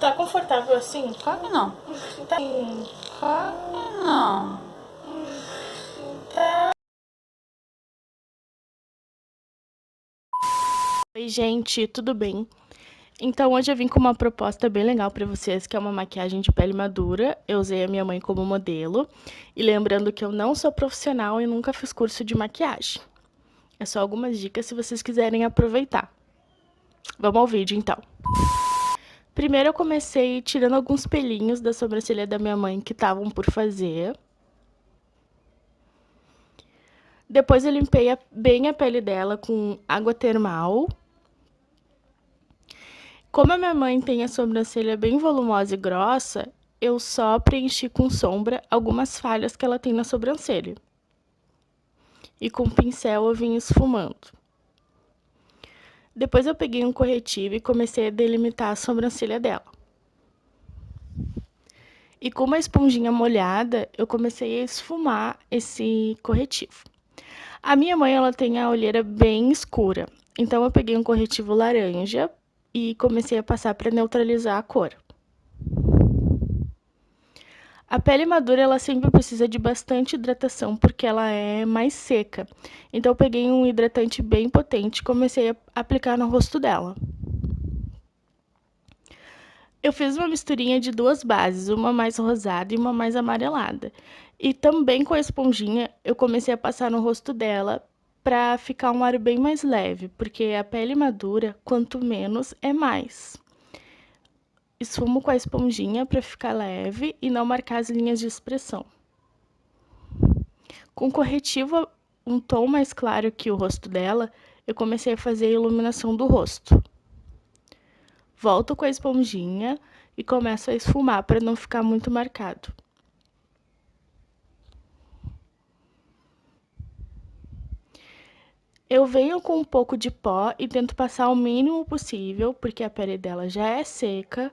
Tá confortável assim? Claro que não. Tá. Claro que não. Oi, gente, tudo bem? Então, hoje eu vim com uma proposta bem legal pra vocês, que é uma maquiagem de pele madura. Eu usei a minha mãe como modelo. E lembrando que eu não sou profissional e nunca fiz curso de maquiagem. É só algumas dicas se vocês quiserem aproveitar. Vamos ao vídeo, então. Primeiro eu comecei tirando alguns pelinhos da sobrancelha da minha mãe que estavam por fazer. Depois eu limpei bem a pele dela com água termal. Como a minha mãe tem a sobrancelha bem volumosa e grossa, eu só preenchi com sombra algumas falhas que ela tem na sobrancelha. E com o pincel eu vim esfumando. Depois eu peguei um corretivo e comecei a delimitar a sobrancelha dela. E com uma esponjinha molhada, eu comecei a esfumar esse corretivo. A minha mãe, ela tem a olheira bem escura, então eu peguei um corretivo laranja e comecei a passar para neutralizar a cor. A pele madura, ela sempre precisa de bastante hidratação, porque ela é mais seca. Então eu peguei um hidratante bem potente e comecei a aplicar no rosto dela. Eu fiz uma misturinha de duas bases, uma mais rosada e uma mais amarelada. E também com a esponjinha, eu comecei a passar no rosto dela para ficar um ar bem mais leve, porque a pele madura, quanto menos, é mais. Esfumo com a esponjinha para ficar leve e não marcar as linhas de expressão. Com corretivo, um tom mais claro que o rosto dela, eu comecei a fazer a iluminação do rosto. Volto com a esponjinha e começo a esfumar para não ficar muito marcado. Eu venho com um pouco de pó e tento passar o mínimo possível, porque a pele dela já é seca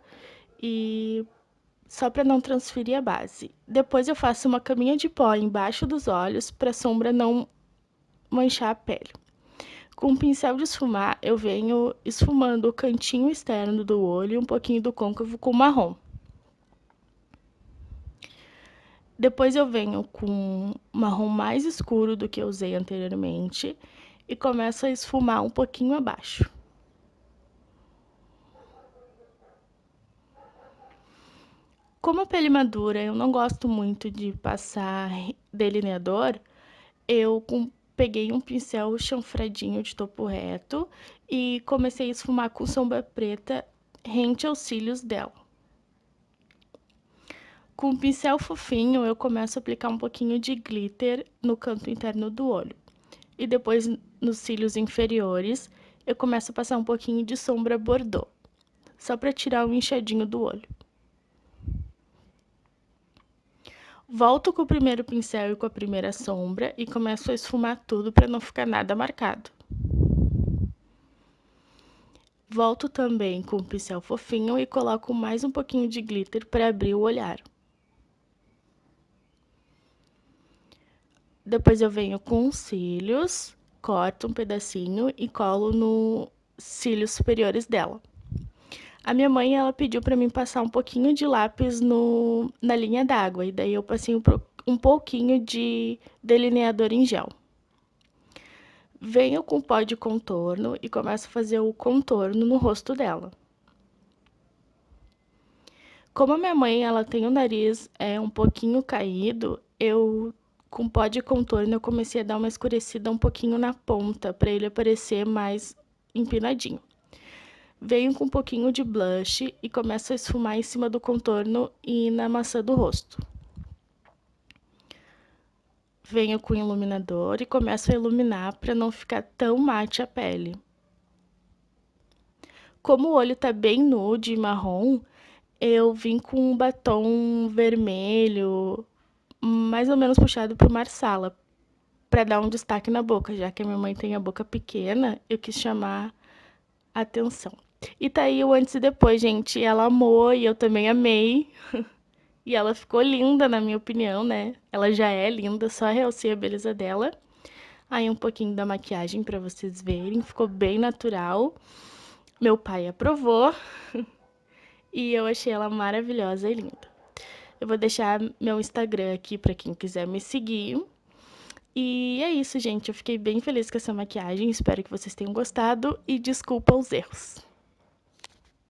e só para não transferir a base. Depois eu faço uma caminha de pó embaixo dos olhos para a sombra não manchar a pele. Com um pincel de esfumar, eu venho esfumando o cantinho externo do olho e um pouquinho do côncavo com marrom. Depois eu venho com marrom mais escuro do que eu usei anteriormente e começo a esfumar um pouquinho abaixo. Como a pele madura, eu não gosto muito de passar delineador, eu peguei um pincel chanfradinho de topo reto e comecei a esfumar com sombra preta rente aos cílios dela. Com o pincel fofinho, eu começo a aplicar um pouquinho de glitter no canto interno do olho. E depois, nos cílios inferiores, eu começo a passar um pouquinho de sombra bordô, só para tirar o inchadinho do olho. Volto com o primeiro pincel e com a primeira sombra e começo a esfumar tudo para não ficar nada marcado. Volto também com o pincel fofinho e coloco mais um pouquinho de glitter para abrir o olhar. Depois eu venho com os cílios, corto um pedacinho e colo nos cílios superiores dela. A minha mãe, ela pediu para mim passar um pouquinho de lápis na linha d'água, e daí eu passei um pouquinho de delineador em gel. Venho com pó de contorno e começo a fazer o contorno no rosto dela. Como a minha mãe, ela tem o nariz um pouquinho caído, com pó de contorno, eu comecei a dar uma escurecida um pouquinho na ponta, para ele aparecer mais empinadinho. Venho com um pouquinho de blush e começo a esfumar em cima do contorno e na maçã do rosto. Venho com iluminador e começo a iluminar para não ficar tão mate a pele. Como o olho tá bem nude e marrom, eu vim com um batom vermelho, mais ou menos puxado pro Marsala, para dar um destaque na boca, já que a minha mãe tem a boca pequena, eu quis chamar a atenção. E tá aí o antes e depois, gente. Ela amou e eu também amei. E ela ficou linda, na minha opinião, né? Ela já é linda, só realcei a beleza dela. Aí um pouquinho da maquiagem para vocês verem, ficou bem natural. Meu pai aprovou. E eu achei ela maravilhosa e linda. Eu vou deixar meu Instagram aqui pra quem quiser me seguir. E é isso, gente. Eu fiquei bem feliz com essa maquiagem. Espero que vocês tenham gostado e desculpa os erros.